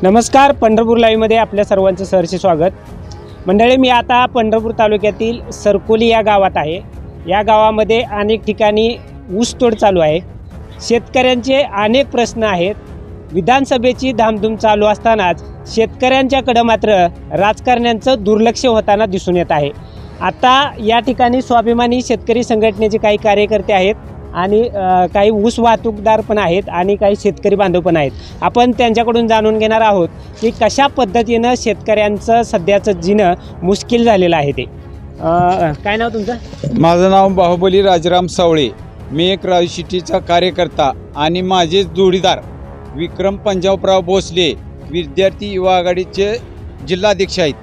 नमस्कार, पंढरपूर लाईव्हमध्ये आपल्या सर्वांचं सहर्ष स्वागत. मंडळी, मी आता पंढरपूर तालुक्यातील सरकोली या गावात आहे. या गावामध्ये अनेक ठिकाणी ऊसतोड चालू आहे. शेतकऱ्यांचे अनेक प्रश्न आहेत. विधानसभेची धामधूम चालू असतानाच शेतकऱ्यांच्याकडे मात्र राजकारण्यांचं दुर्लक्ष होताना दिसून येत आहे. आता या ठिकाणी स्वाभिमानी शेतकरी संघटनेचे काही कार्यकर्ते आहेत आणि काही ऊस वाहतूकदार पण आहेत आणि काही शेतकरी बांधव पण आहेत. आपण त्यांच्याकडून जाणून घेणार आहोत की कशा पद्धतीनं शेतकऱ्यांचं सध्याचं जीणं मुश्किल झालेलं आहे. ते काय नाव तुमचं? माझं नाव बाहुबली राजाराम सावळे. मी एक राजशिटीचा कार्यकर्ता आणि माझे जोडीदार विक्रम पंजाबराव भोसले विद्यार्थी युवा आघाडीचे जिल्हाध्यक्ष आहेत.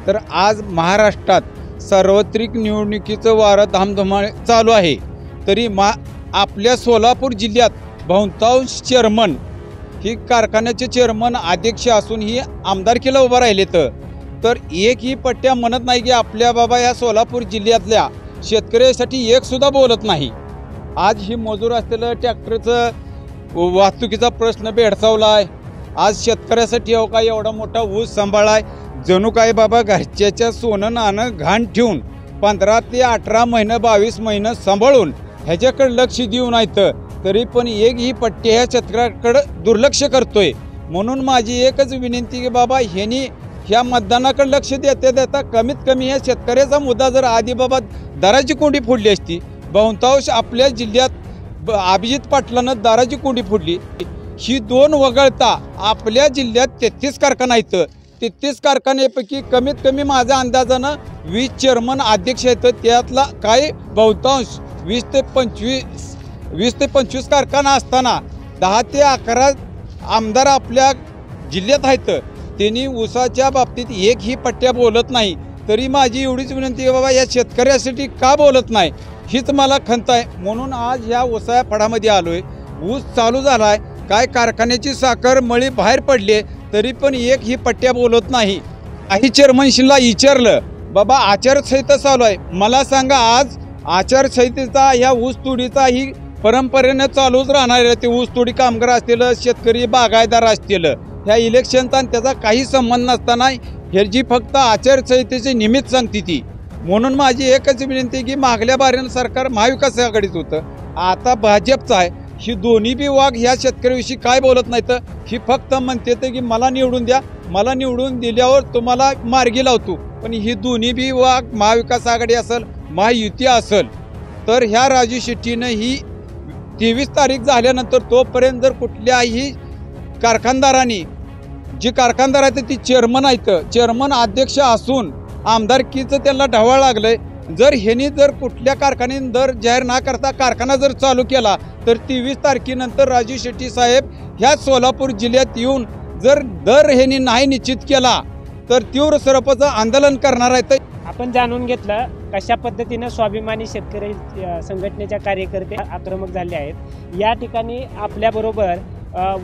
तर आज महाराष्ट्रात सार्वत्रिक निवडणुकीचं वारं धामधुमाने चालू आहे. तरी आपल्या सोलापूर जिल्ह्यात बहुतांश चेअरमन ही कारखान्याचे चेअरमन अध्यक्ष असून ही आमदारकीला उभं राहिले. तर एकही पट्ट्या म्हणत नाही की आपल्या बाबा या सोलापूर जिल्ह्यातल्या शेतकऱ्यासाठी एकसुद्धा बोलत नाही. आज ही मजूर असलेलं ट्रॅक्टरचं वाहतुकीचा प्रश्न भेडसावला आहे. आज शेतकऱ्यासाठी हो काय एवढा मोठा ऊस सांभाळा आहे, जणू काय बाबा घरच्याच्या सोनं नाणं घाण ठेवून 15 ते 18 महिने 22 महिने सांभाळून ह्याच्याकडे लक्ष देऊ नाही. तरी पण एकही पट्टी ह्या शेतकऱ्याकडे दुर्लक्ष करतोय. म्हणून माझी एकच विनंती की बाबा ह्यांनी ह्या मतदानाकडे लक्ष देता कमीत कमी ह्या शेतकऱ्याचा मुद्दा जर आधी बाबा दराची कोंडी फोडली असती. बहुतांश आपल्या जिल्ह्यात अभिजित पाटलानं दराची कोंडी फोडली. ही दोन वगळता आपल्या जिल्ह्यात 33 कारखाना आहेत. 33 कारखान्यापैकी कमीत कमी माझ्या अंदाजानं 20 चेअरमन अध्यक्ष आहेत. त्यातला काही बहुतांश 20 ते 25 कारखाना असताना 10 ते 11 आमदार आपल्या जिल्ह्यात आहेत. त्यांनी ऊसाच्या बाबतीत एकही पट्ट्या बोलत नाही. तरी माझी एवढीच विनंती आहे बाबा या शेतकऱ्यासाठी का बोलत नाही हीच मला खंत आहे. म्हणून आज ह्या ऊसाया फडामध्ये आलो आहे. ऊस चालू झाला आहे. काय कारखान्याची साखर मळी बाहेर पडली तरी पण एकही पट्ट्या बोलत नाही. काही चेअरमनशीला विचारलं बाबा आचारसंहिता चालू आहे, मला सांगा आज आचारसंहितेचा ह्या ऊसतोडीचा ही परंपरेनं चालूच राहणार आहे. ते ऊसतोडी कामगार असतील, शेतकरी बागायतदार असतील, ह्या इलेक्शनचा त्याचा काही संबंध नसताना ह्याची फक्त आचारसंहितेचे निमित्त सांगते ती. म्हणून माझी एकच विनंती की मागल्या बारीनं सरकार महाविकास आघाडीचं होतं, आता भाजपचं आहे. ही दोन्ही बी वाघ ह्या शेतकऱ्याविषयी काय बोलत नाही. तर ही फक्त म्हणते की मला निवडून द्या, मला निवडून दिल्यावर तुम्हाला मार्गी लावतो. पण ही दोन्ही बी वाघ महाविकास आघाडी असेल महायुती असेल तर ह्या राजू शेट्टीनं ही 23 तारीख झाल्यानंतर तोपर्यंत जर कुठल्याही कारखानदारांनी जी कारखानदार आहेत ती चेअरमन आहेत, चेअरमन अध्यक्ष असून आमदारकीचं त्यांना ढवाळ लागलंय. जर ह्यांनी जर कुठल्या कारखान्याने दर जाहीर न करता कारखाना जर चालू केला तर 23 तारखेनंतर राजू शेट्टी साहेब ह्या सोलापूर जिल्ह्यात येऊन जर दर ह्यांनी नाही निश्चित केला तर तीव्र स्वरूपाचं आंदोलन करणार आहेत. आपण जाणून घेतलं कशा पद्धतीनं स्वाभिमानी शेतकरी संघटनेच्या कार्यकर्ते आक्रमक झाले आहेत. या ठिकाणी आपल्याबरोबर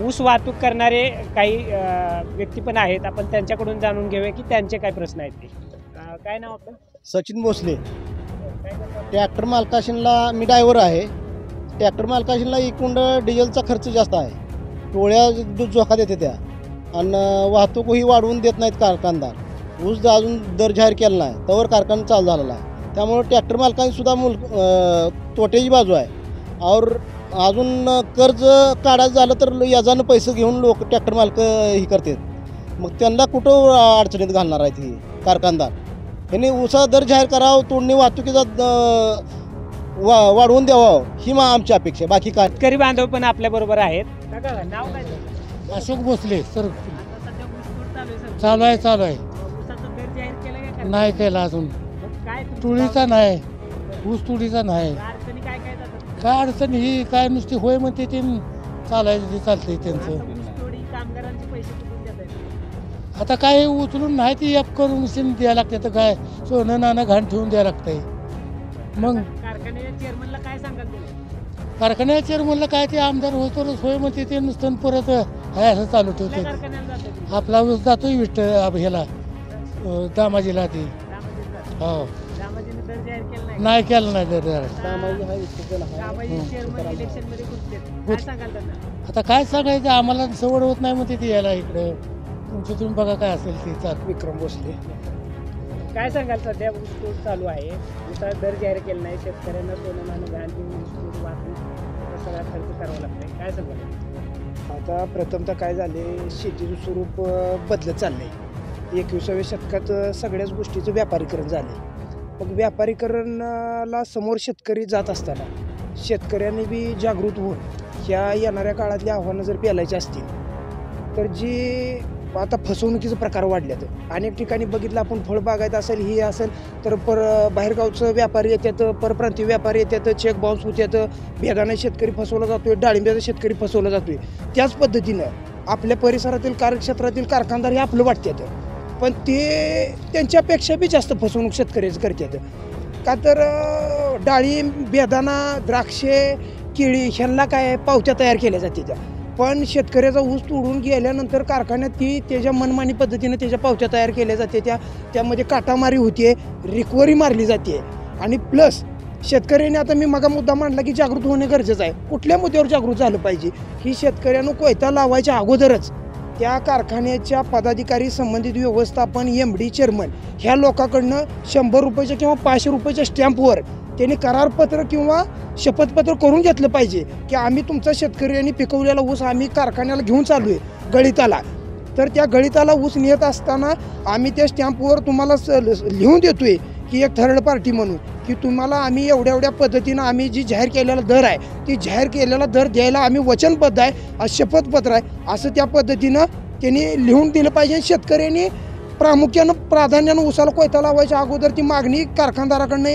ऊस वाहतूक करणारे काही व्यक्ती पण आहेत. आपण त्यांच्याकडून जाणून घेऊया की त्यांचे काय प्रश्न आहेत. ते काय नाव आपलं? सचिन भोसले. ट्रॅक्टर मालकाशीनला मी ड्रायव्हर आहे. ट्रॅक्टर मालकाशीनला एकूण डिझेलचा खर्च जास्त आहे. टोळ्या जोखा देते त्या आणि वाहतूकही वाढवून देत नाहीत कारखानदार. ऊस अजून दर जाहीर केला नाही तवर कारखाना चालू झालेला आहे. त्यामुळे ट्रॅक्टर मालकांनीसुद्धा तोट्याची बाजू आहे. और अजून कर्ज काढायचं झालं तर याजानं पैसे घेऊन लोक ट्रॅक्टर मालक ही करतात. मग त्यांना कुठं अडचणीत घालणार आहेत ही कारखानदार. यांनी ऊसा दर जाहीर करावं, तोडणी वाहतुकीचा वाढवून द्यावं ही आमची अपेक्षा. बाकी काय शेतकरी बांधव पण आपल्याबरोबर आहेत. नाव काय? अशोक भोसले. सर चालू आहे. नाही केला अजून. तुळीचा नाही, ऊस तुळीचा नाही. काय अडचण ही काय नुसती होय म्हणते ते चालायचं ते चालतंय त्यांचं. आता काय उचलून नाही ती ॲप करून द्यायला लागते. तर काय सोनं नाणं घाण ठेवून द्यायला लागतंय. मग कारखान्याच्या चेअरमनला काय ते आमदार होतोच होय म्हणते ते नुसतं परत हाय असं चालू ठेवते. आपला ऊस जातोय ह्याला दामाजीला ती. हो नाही केलं नाही दर. आता काय सांगायचं आम्हाला सवड होत नाही म्हणते ती यायला इकडं तुमचं तुम्ही बघा काय असेल ते चाल. विक्रम भोसले. काय सांगाल सध्या ऊसतोड चालू आहे, ऊसाचा दर जाहीर केला नाही, शेतकऱ्यांना सोनं नाणं घाण देऊन ऊसतोड वाहतूक सगळा खर्च करावा लागतोय, काय सांगाल? आता प्रथमतः काय झाले, शेतीचं स्वरूप बदलत चाललं आहे. 21व्या शतकात सगळ्याच गोष्टीचं व्यापारीकरण झालं. मग व्यापारीकरणाला समोर शेतकरी जात असताना शेतकऱ्यांनी बी जागृत होऊन ह्या येणाऱ्या काळातली आव्हानं जर पेलायची असतील तर जी आता फसवणुकीचे प्रकार वाढल्यात. अनेक ठिकाणी बघितलं आपण, फळबागायत असेल, ही असेल तर बाहेरगावचं व्यापारी येतात, परप्रांतीय व्यापारी येतात, चेक बाउन्स होतात, भेगाने शेतकरी फसवला जातोय, डाळिंब्याचा शेतकरी फसवला जातोय. त्याच पद्धतीनं आपल्या परिसरातील कार्यक्षेत्रातील कारखानदार हे आपलं वाटतात, पण ते त्यांच्यापेक्षा बी जास्त फसवणूक शेतकऱ्याचं करतात. का तर डाळिंब, बेदाणा, द्राक्षे, केळी ह्यांना काय पावत्या तयार केल्या जाते त्या, पण शेतकऱ्याचा ऊस तोडून गेल्यानंतर कारखान्यात ती त्याच्या मनमानी पद्धतीनं त्याच्या पावत्या तयार केल्या जाते, त्यामध्ये काटामारी होते, रिकव्हरी मारली जाते. आणि प्लस शेतकऱ्याने, आता मी मगा मुद्दा मांडला की जागृत होणे गरजेचं आहे. कुठल्या मुद्द्यावर जागृत झालं पाहिजे की शेतकऱ्यानं कोयता लावायच्या अगोदरच त्या कारखान्याच्या पदाधिकारी, संबंधित व्यवस्थापन, MD, चेअरमन ह्या लोकांकडनं 100 रुपयाच्या किंवा 500 रुपयाच्या स्टॅम्पवर त्यांनी करारपत्र किंवा शपथपत्र करून घेतलं पाहिजे की आम्ही तुमचा शेतकऱ्यांनी पिकवलेला ऊस आम्ही कारखान्याला घेऊन चालू आहे गळिताला. तर त्या गळिताला ऊस नेत असताना आम्ही त्या स्टॅम्पवर तुम्हाला लिहून देतोय की एक थर्ड पार्टी म्हणून की तुम्हाला आम्ही एवढ्या पद्धतीनं आम्ही जी जाहीर केलेला दर आहे ती जाहीर केलेला दर द्यायला आम्ही वचनबद्ध आहे, शपथपत्र आहे, असं त्या पद्धतीनं त्यांनी लिहून दिलं पाहिजे. शेतकऱ्यांनी प्राधान्यानं ऊसाला कोयता लावायच्या अगोदर ती मागणी कारखानदाराकडनं,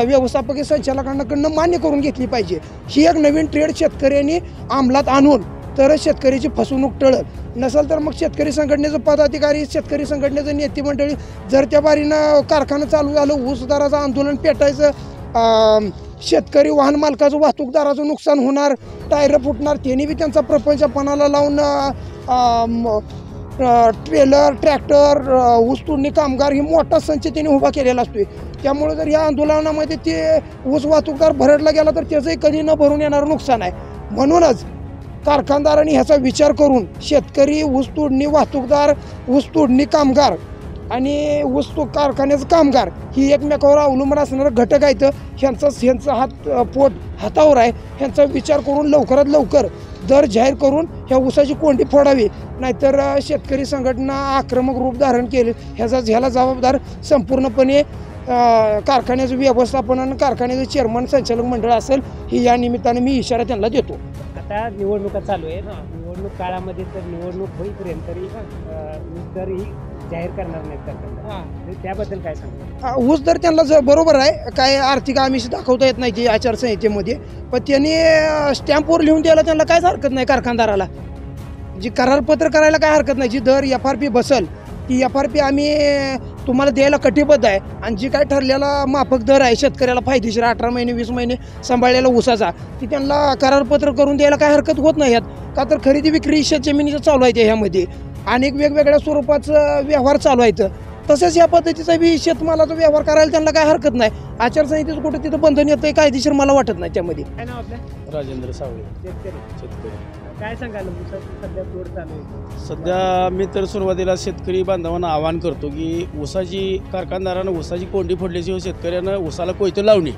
व्यवस्थापकीय संचालकांकडनं मान्य करून घेतली पाहिजे. ही एक नवीन ट्रेड शेतकऱ्यांनी अंमलात आणून तर शेतकऱ्याची फसवणूक टळत. नसेल तर मग शेतकरी संघटनेचं पदाधिकारी, शेतकरी संघटनेचं नेते मंडळी जर त्या बारीनं कारखाना चालू झालं, ऊस दराचं आंदोलन पेटायचं, शेतकरी वाहन मालकाचं, वाहतूकदाराचं नुकसान होणार, टायर फुटणार, त्यांनी बी त्यांचा प्रपंचपणाला लावून ट्रेलर, ट्रॅक्टर, ऊस तोडणी कामगार ही मोठा संच त्यांनी उभा केलेला असतोय. त्यामुळे जर या आंदोलनामध्ये ते ऊस वाहतूकदार भरडला गेला तर त्याचंही कधी न भरून येणारं नुकसान आहे. म्हणूनच कारखानदारांनी ह्याचा विचार करून शेतकरी, ऊस तोडणी वाहतूकदार, ऊस तोडणी कामगार आणि ऊस कारखान्याचं कामगार ही एकमेकावर अवलंबून असणारं घटक आहेत. ह्यांचा पोट हातावर आहे. ह्यांचा विचार करून लवकरात लवकर दर जाहीर करून ह्या ऊसाची कोंडी फोडावी, नाहीतर शेतकरी संघटना आक्रमक रूप धारण केले ह्याला जबाबदार संपूर्णपणे कारखान्याचं व्यवस्थापन आणि कारखान्याचं चेअरमन, संचालक मंडळ असेल. ही या निमित्ताने मी इशारा त्यांना देतो. आता निवडणुका चालू आहे, निवडणूक काळामध्ये तर निवडणूक होईपर्यंत तरी ऊस दर ही जाहीर करणार नाहीत कारखानदार, त्याबद्दल काय सांगता? ऊस दर त्यांना बरोबर आहे, काय आर्थिक आमिष दाखवता येत नाही ती आचारसंहितेमध्ये, पण त्यांनी स्टॅम्पवर लिहून द्यायला त्यांना कायच हरकत नाही. कारखानदाराला जी करारपत्र करायला काय हरकत नाही. जी दर FRP बसल ती FRP आम्ही तुम्हाला द्यायला कटिबद्ध आहे. आणि जी काय ठरलेला माफक दर आहे शेतकऱ्याला फायदेशीर 18 महिने 20 महिने सांभाळलेला ऊसाचा, ती त्यांना करारपत्र करून द्यायला काय हरकत होत नाही. यात का तर खरेदी विक्री शेतजमिनीचं चालू आहे, ह्यामध्ये अनेक वेगवेगळ्या स्वरूपाचं व्यवहार चालू आहेत. तसेच या पद्धतीचा बी शेतमालाचा व्यवहार करायला त्यांना काय हरकत नाही. आचारसंहितेचं कुठं तिथं बंधन येतं कायदेशीर मला वाटत नाही त्यामध्ये. काय नाव आपलं? राजेंद्र सावळे, शेतकरी. काय सांगाल ऊसाची सध्या तोड चालू आहे? सध्या मी तर सुरुवातीला शेतकरी बांधवांना आवाहन करतो की ऊसाची कारखानदारानं ऊसाची कोंडी फोडल्याची, शेतकऱ्यानं ऊसाला कोयतं लावणे.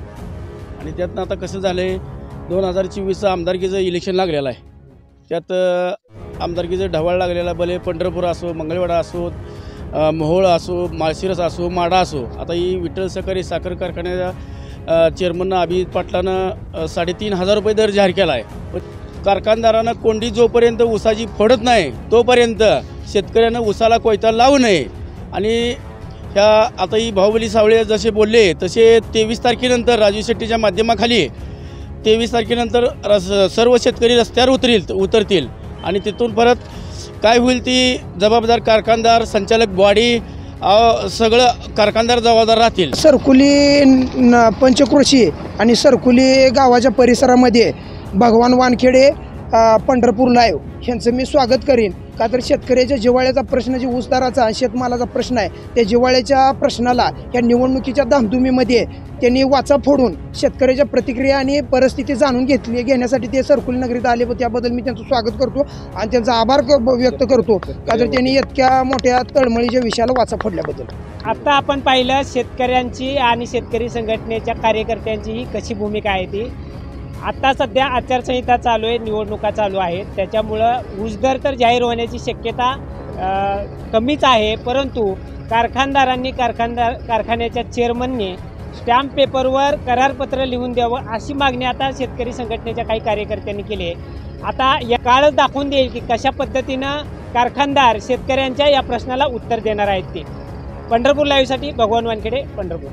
आणि त्यातनं आता कसं झालं आहे, 2024चं आमदारकीचं इलेक्शन लागलेलं आहे. त्यात आमदारकीचं ढवाळ लागलेला, भले पंढरपूर असो, मंगळवेढा असो, मोहोळ असो, माळशिरस असो, माडा असो. आता ही विठ्ठल सहकारी साखर कारखान्याच्या चेअरमननं अभिजित पाटलानं 3,500 रुपये दर जाहीर केला आहे. पण कारखानदारानं कोंडी जोपर्यंत ऊसाची फोडत नाही तोपर्यंत शेतकऱ्यानं ऊसाला कोयता लावू नये. आणि ह्या आता ही बाहुबली सावळे जसे बोलले तसे 23 तारखेनंतर राजू शेट्टीच्या माध्यमाखाली 23 तारखेनंतर सर्व शेतकरी रस्त्यावर उतरतील आणि तिथून परत काय होईल ती जबाबदार कारखानदार, संचालक बॉडी, सगळं कारखानदार जबाबदार राहतील. सरकुली पंचक्रोशी आणि सरकुली गावाच्या परिसरामध्ये भगवान वानखेडे, पंढरपूर लाईव्ह ह्यांचं मी स्वागत करीन. का तर शेतकऱ्याच्या जिव्हाळ्याचा प्रश्न, जे ऊसदाराचा शेतमालाचा प्रश्न आहे, त्या जिव्हाळ्याच्या प्रश्नाला या निवडणुकीच्या धामधुमीमध्ये त्यांनी वाचा फोडून शेतकऱ्याच्या प्रतिक्रिया आणि परिस्थिती जाणून घेण्यासाठी ते सरकुली नगरीत आले व त्याबद्दल मी त्यांचं स्वागत करतो आणि त्यांचा आभार व्यक्त करतो. का तर त्यांनी इतक्या मोठ्या तळमळीच्या विषयाला वाचा फोडल्याबद्दल. आता आपण पाहिलं शेतकऱ्यांची आणि शेतकरी संघटनेच्या कार्यकर्त्यांची ही कशी भूमिका आहे ती. आता सध्या आचारसंहिता चालू आहे, निवडणुका चालू आहेत, त्याच्यामुळं ऊसदर तर जाहीर होण्याची शक्यता कमीच आहे. परंतु कारखानदारांनी कारखान्याच्या चेअरमनने स्टॅम्प पेपरवर करारपत्र लिहून द्यावं अशी मागणी आता शेतकरी संघटनेच्या काही कार्यकर्त्यांनी केली आहे. आता या काळच दाखवून देईल की कशा पद्धतीनं कारखानदार शेतकऱ्यांच्या या प्रश्नाला उत्तर देणार आहेत ते. पंढरपूर लाईव्हसाठी भगवान वानखेडे, पंढरपूर.